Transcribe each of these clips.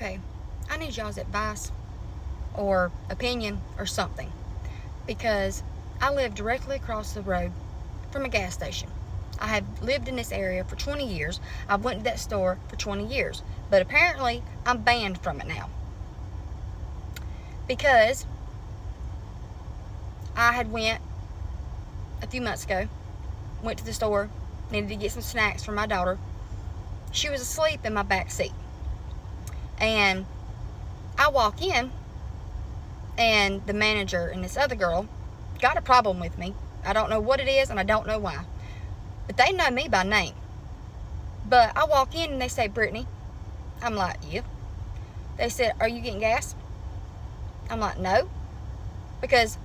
okay, I need y'all's advice or opinion or something, because I live directly across the road from a gas station. I have lived in this area for 20 years. I went to that store for 20 years. But apparently, I'm banned from it now. Because I had went a few months ago, went to the store, needed to get some snacks for my daughter. She was asleep in my back seat. And I walk in, and the manager and this other girl got a problem with me. I don't know what it is, and I don't know why. But they know me by name. But I walk in, and they say, Brittany. I'm like, yeah. They said, are you getting gas? I'm like, no. Because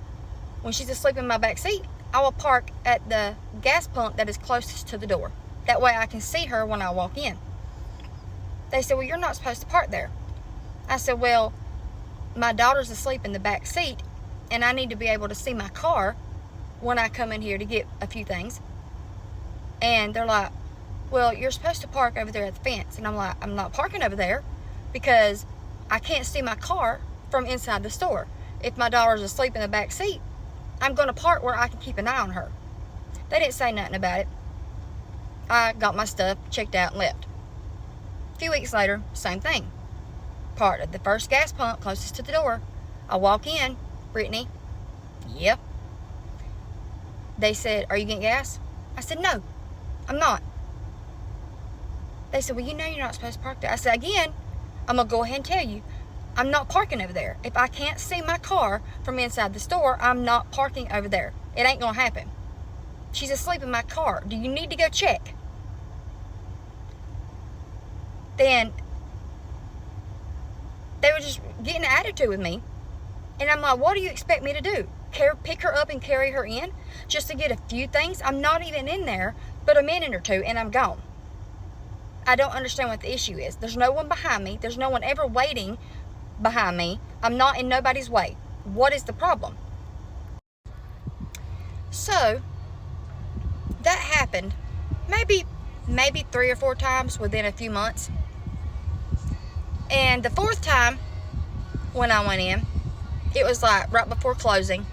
when she's asleep in my back seat, I will park at the gas pump that is closest to the door. That way I can see her when I walk in. They said, well, you're not supposed to park there. I said, well, my daughter's asleep in the back seat, and I need to be able to see my car when I come in here to get a few things. And they're like, well, you're supposed to park over there at the fence. And I'm like, I'm not parking over there because I can't see my car from inside the store. If my daughter's asleep in the back seat, I'm going to park where I can keep an eye on her. They didn't say nothing about it. I got my stuff, checked out, and left. A few weeks later, same thing. Parked at the first gas pump closest to the door. I walk in. Brittany. Yep. They said, are you getting gas? I said, no, I'm not. They said, well, you know you're not supposed to park there. I said, again, I'm going to go ahead and tell you, I'm not parking over there. If I can't see my car from inside the store, I'm not parking over there. It ain't going to happen. She's asleep in my car. Do you need to go check? Then they were just getting an attitude with me. And I'm like, what do you expect me to do? Pick her up and carry her in just to get a few things? I'm not even in there but a minute or two, and I'm gone. I don't understand what the issue is. There's no one behind me. There's no one ever waiting behind me. I'm not in nobody's way. What is the problem? So, that happened maybe 3 or 4 times within a few months. And the 4th time when I went in, it was like right before closing.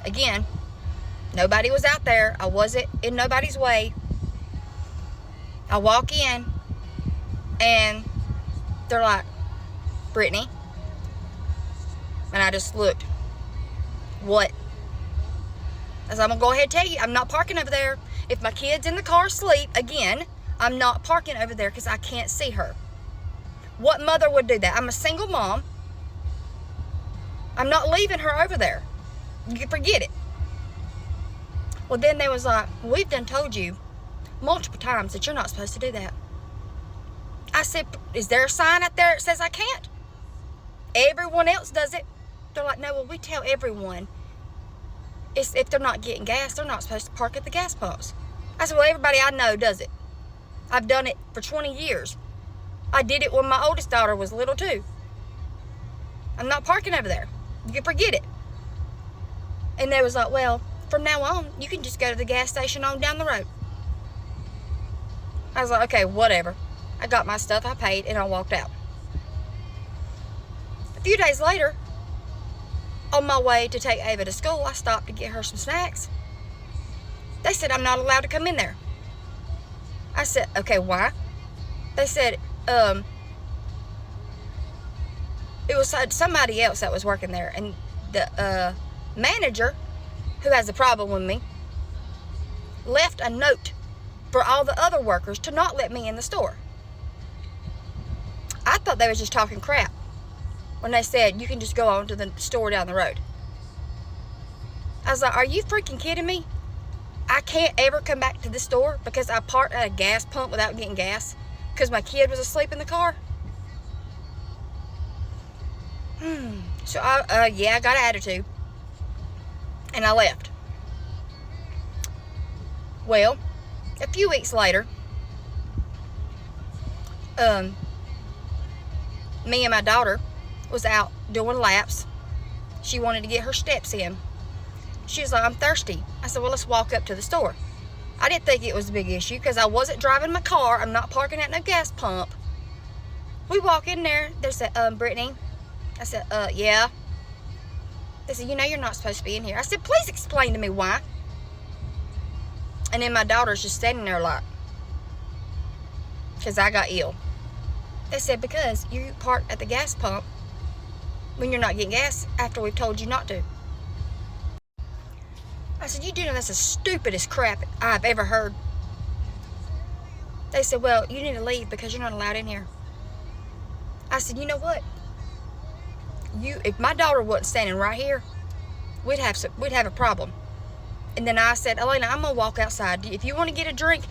Again, nobody was out there. I wasn't in nobody's way. I walk in, and they're like, Brittany. And I just looked. What? I said, I'm going to go ahead and tell you, I'm not parking over there. If my kid's in the car asleep, again, I'm not parking over there because I can't see her. What mother would do that? I'm a single mom. I'm not leaving her over there. You can forget it. Well, then they was like, we've done told you multiple times that you're not supposed to do that. I said, is there a sign out there that says I can't? Everyone else does it. They're like, no, well, we tell everyone if they're not getting gas, they're not supposed to park at the gas pumps. I said, well, everybody I know does it. I've done it for 20 years. I did it when my oldest daughter was little too. I'm not parking over there. You can forget it. And they was like, well, from now on, you can just go to the gas station on down the road. I was like, okay, whatever. I got my stuff, I paid, and I walked out. A few days later, on my way to take Ava to school, I stopped to get her some snacks. They said I'm not allowed to come in there. I said, okay, why? They said, it was somebody else that was working there, and the manager, who has a problem with me, left a note for all the other workers to not let me in the store. I thought they was just talking crap when they said you can just go on to the store down the road. I was like, are you freaking kidding me? I can't ever come back to the store because I parked at a gas pump without getting gas because my kid was asleep in the car? So I got an attitude, and I left. Well, a few weeks later, me and my daughter was out doing laps. She wanted to get her steps in. She was like, I'm thirsty. I said, well, let's walk up to the store. I didn't think it was a big issue because I wasn't driving my car. I'm not parking at no gas pump. We walk in there. They said, Brittany. I said, yeah. They said, you know you're not supposed to be in here. I said, please explain to me why. And then my daughter's just standing there like, because I got ill. They said, because you parked at the gas pump when you're not getting gas after we've told you not to. I said, you do know that's the stupidest crap I've ever heard. They said, well, you need to leave because you're not allowed in here. I said, you know what? If my daughter wasn't standing right here, we'd have a problem. And then I said, Elena, I'm gonna walk outside. If you want to get a drink,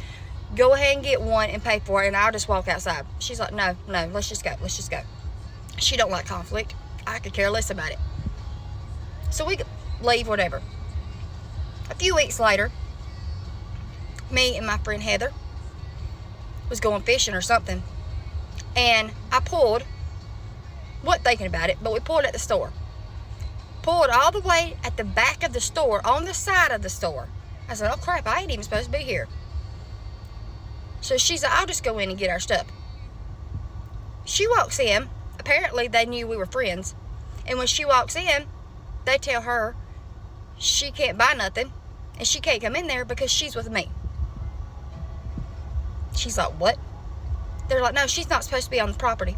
go ahead and get one and pay for it, and I'll just walk outside. She's like, no, let's just go. She don't like conflict. I could care less about it. So we could leave, whatever. A few weeks later, me and my friend Heather was going fishing or something, and I pulled. Wasn't thinking about it, but we pulled at the store. Pulled all the way at the back of the store, on the side of the store. I said, oh crap, I ain't even supposed to be here. So she's like, I'll just go in and get our stuff. She walks in. Apparently they knew we were friends. And when she walks in, they tell her she can't buy nothing and she can't come in there because she's with me. She's like, what? They're like, no, she's not supposed to be on the property.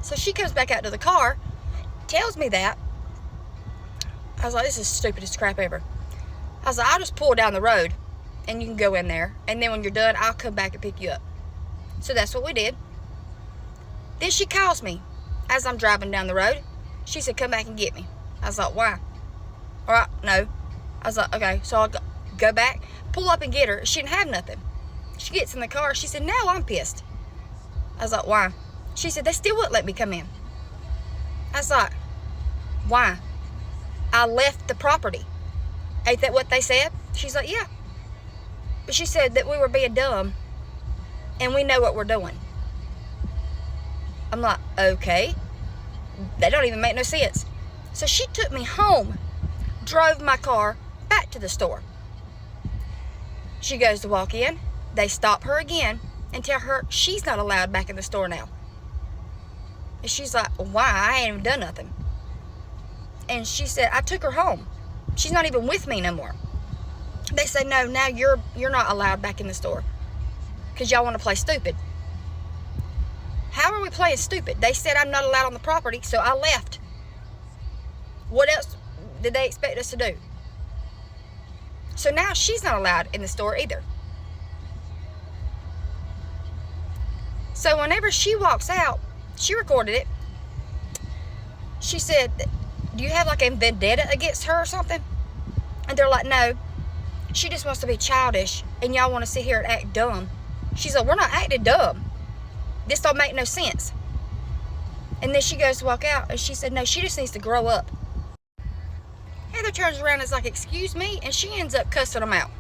So she comes back out to the car, tells me that. I was like, this is the stupidest crap ever. I was like, I'll just pull down the road and you can go in there. And then when you're done, I'll come back and pick you up. So that's what we did. Then she calls me as I'm driving down the road. She said, come back and get me. I was like, why? All right, no. I was like, okay. So I'll go back, pull up and get her. She didn't have nothing. She gets in the car. She said, now I'm pissed. I was like, why? She said, they still wouldn't let me come in. I was like, why? I left the property. Ain't that what they said? She's like, yeah. But she said that we were being dumb and we know what we're doing. I'm like, okay. That don't even make no sense. So she took me home, drove my car back to the store. She goes to walk in. They stop her again and tell her she's not allowed back in the store now. And she's like, why? I ain't even done nothing. And she said, I took her home. She's not even with me no more. They said, no, now you're not allowed back in the store because y'all want to play stupid. How are we playing stupid? They said I'm not allowed on the property, so I left. What else did they expect us to do? So now she's not allowed in the store either. So whenever she walks out, she recorded it. She said, do you have like a vendetta against her or something? And they're like, no. She just wants to be childish and y'all want to sit here and act dumb. She's like, we're not acting dumb. This don't make no sense. And then she goes to walk out and she said, no, she just needs to grow up. Heather turns around and is like, excuse me? And she ends up cussing them out.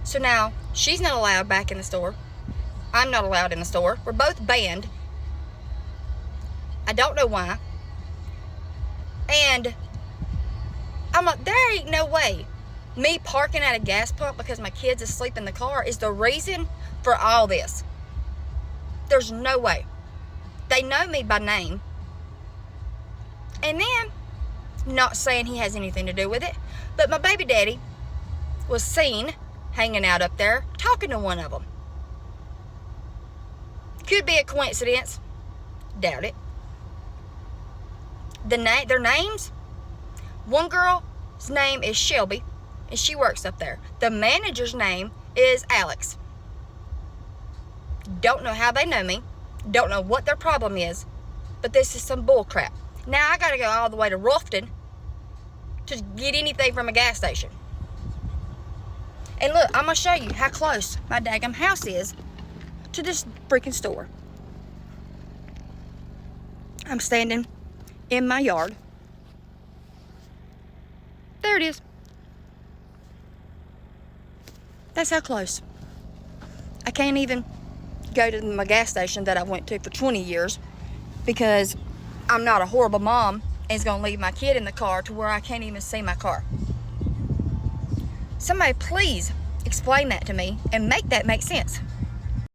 So now she's not allowed back in the store. I'm not allowed in the store. We're both banned. I don't know why. And I'm like, there ain't no way me parking at a gas pump because my kid's asleep in the car is the reason for all this. There's no way. They know me by name. And then, not saying he has anything to do with it, but my baby daddy was seen hanging out up there talking to one of them. Could be a coincidence. Doubt it. Their names, one girl's name is Shelby, and she works up there. The manager's name is Alex. Don't know how they know me. Don't know what their problem is, but this is some bull crap. Now I gotta go all the way to Ruffton to get anything from a gas station. And look, I'm gonna show you how close my daggum house is to this freaking store. I'm standing in my yard. There it is. That's how close. I can't even go to my gas station that I went to for 20 years because I'm not a horrible mom and is gonna leave my kid in the car to where I can't even see my car. Somebody please explain that to me and make that make sense.